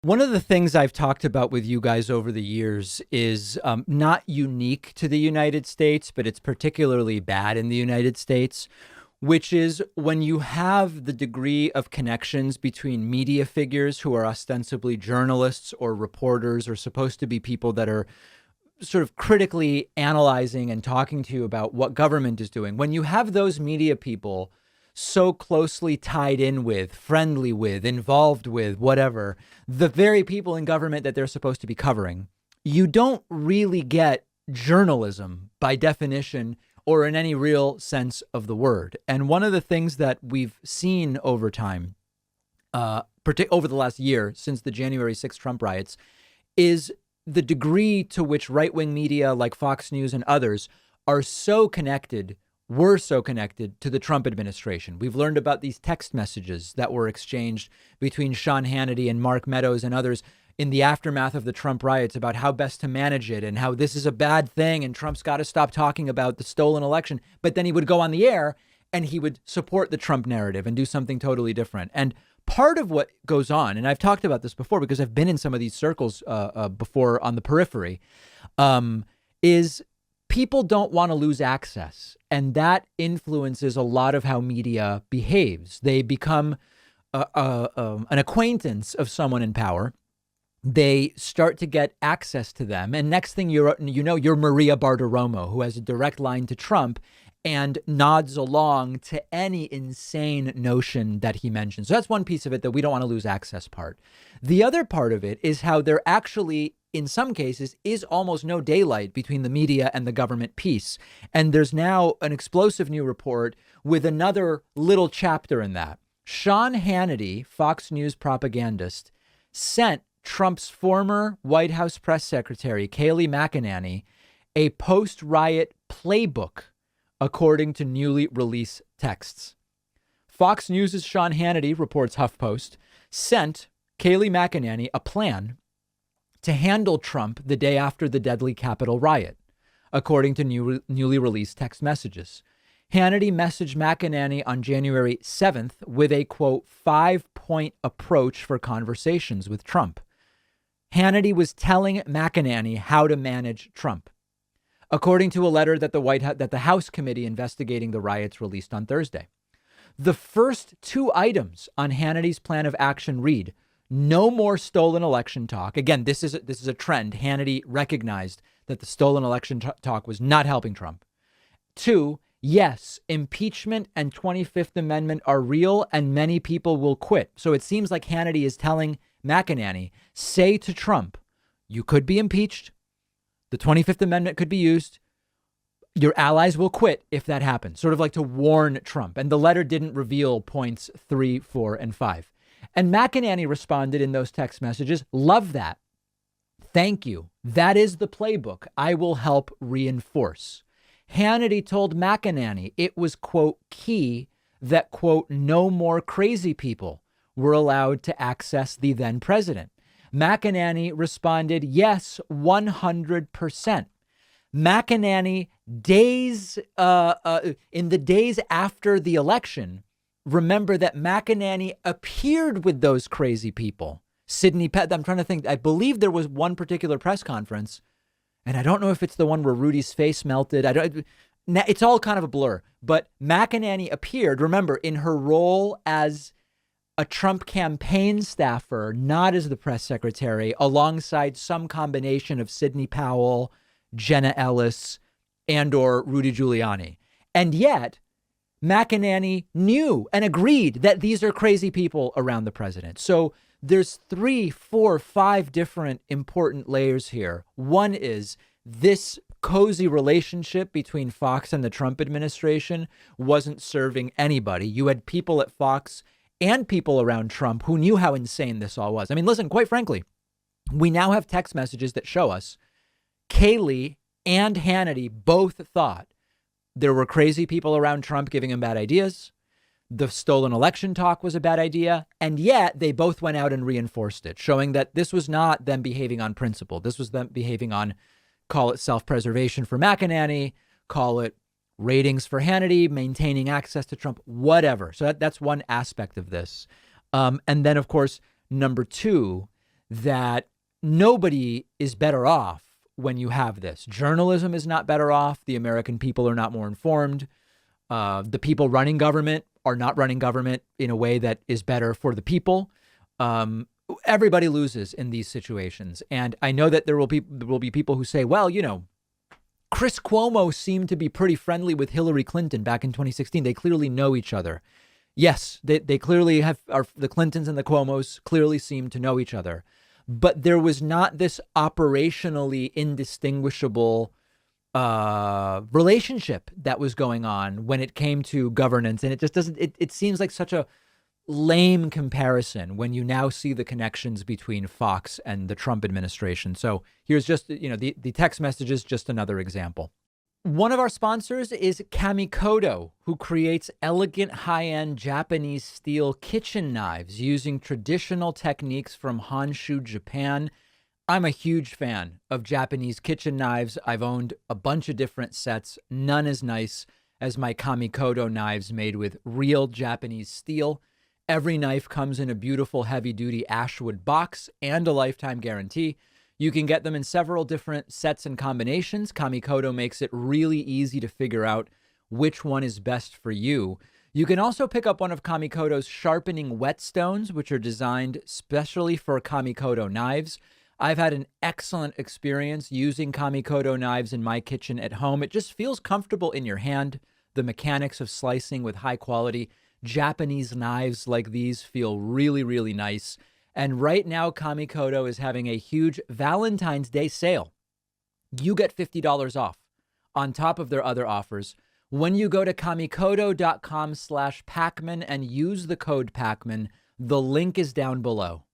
One of the things I've talked about with you guys over the years is not unique to the United States, but it's particularly bad in the United States, which is when you have the degree of connections between media figures who are ostensibly journalists or reporters or supposed to be people that are sort of critically analyzing and talking to you about what government is doing. When you have those media people so closely tied in with, friendly with, involved with, whatever, the very people in government that they're supposed to be covering, you don't really get journalism by definition or in any real sense of the word. And one of the things that we've seen over time, over the last year since the January 6th Trump riots, is the degree to which right-wing media like Fox News and others are so connected were so connected to the Trump administration. We've learned about these text messages that were exchanged between Sean Hannity and Mark Meadows and others in the aftermath of the Trump riots about how best to manage it and how this is a bad thing and Trump's got to stop talking about the stolen election. But then he would go on the air and he would support the Trump narrative and do something totally different. And part of what goes on, and I've talked about this before because I've been in some of these circles before on the periphery, is people don't want to lose access. And that influences a lot of how media behaves. They become an acquaintance of someone in power. They start to get access to them. And next thing you're Maria Bartiromo, who has a direct line to Trump and nods along to any insane notion that he mentions. So that's one piece of it, that we don't want to lose access part. The other part of it is how there actually, in some cases, is almost no daylight between the media and the government piece. And there's now an explosive new report with another little chapter in that. Sean Hannity, Fox News propagandist, sent Trump's former White House press secretary, Kayleigh McEnany, a post-riot playbook, according to newly released texts. Fox News' Sean Hannity, reports HuffPost, sent Kayleigh McEnany a plan to handle Trump the day after the deadly Capitol riot, according to newly released text messages. Hannity messaged McEnany on January 7th with a, quote, 5-point approach for conversations with Trump. Hannity was telling McEnany how to manage Trump, according to a letter that the House committee investigating the riots released on Thursday. The first two items on Hannity's plan of action read: no more stolen election talk. Again, this is a trend. Hannity recognized that the stolen election talk was not helping Trump. 2, yes, impeachment and 25th Amendment are real and many people will quit. So it seems like Hannity is telling McEnany, say to Trump, you could be impeached. The 25th Amendment could be used. Your allies will quit if that happens, sort of like to warn Trump. And the letter didn't reveal points 3, 4, and 5. And McEnany responded in those text messages, love that. Thank you. That is the playbook. I will help reinforce. Hannity told McEnany it was, quote, key that, quote, no more crazy people were allowed to access the then president. McEnany responded, yes, 100%. McEnany, in the days after the election, remember that McEnany appeared with those crazy people. I'm trying to think. I believe there was one particular press conference, and I don't know if it's the one where Rudy's face melted. It's all kind of a blur. But McEnany appeared, remember, in her role as a Trump campaign staffer, not as the press secretary, alongside some combination of Sidney Powell, Jenna Ellis, and or Rudy Giuliani. And yet, McEnany knew and agreed that these are crazy people around the president. So there's 3, 4, 5 different important layers here. One is this cozy relationship between Fox and the Trump administration wasn't serving anybody. You had people at Fox and people around Trump who knew how insane this all was. I mean, listen, quite frankly, we now have text messages that show us Kayleigh and Hannity both thought there were crazy people around Trump giving him bad ideas. The stolen election talk was a bad idea. And yet they both went out and reinforced it, showing that this was not them behaving on principle. This was them behaving on, call it self-preservation for McEnany, call it ratings for Hannity, maintaining access to Trump, whatever. So that's one aspect of this. And then, of course, number 2, that nobody is better off when you have this. Journalism is not better off. The American people are not more informed. The people running government are not running government in a way that is better for the people. Everybody loses in these situations. And I know that there will be people who say, well, you know, Chris Cuomo seemed to be pretty friendly with Hillary Clinton back in 2016. They clearly know each other. Yes, they clearly the Clintons and the Cuomos clearly seem to know each other. But there was not this operationally indistinguishable relationship that was going on when it came to governance. And it just doesn't, it seems like such a lame comparison when you now see the connections between Fox and the Trump administration. So here's just, the text messages, just another example. One of our sponsors is Kamikoto, who creates elegant high-end Japanese steel kitchen knives using traditional techniques from Honshu, Japan. I'm a huge fan of Japanese kitchen knives. I've owned a bunch of different sets. None as nice as my Kamikoto knives made with real Japanese steel. Every knife comes in a beautiful heavy-duty Ashwood box and a lifetime guarantee. You can get them in several different sets and combinations. Kamikoto makes it really easy to figure out which one is best for you. You can also pick up one of Kamikoto's sharpening whetstones, which are designed specially for Kamikoto knives. I've had an excellent experience using Kamikoto knives in my kitchen at home. It just feels comfortable in your hand. The mechanics of slicing with high quality Japanese knives like these feel really, really nice. And right now, Kamikoto is having a huge Valentine's Day sale. You get $50 off on top of their other offers when you go to kamikoto.com/Pacman and use the code Pacman. The link is down below.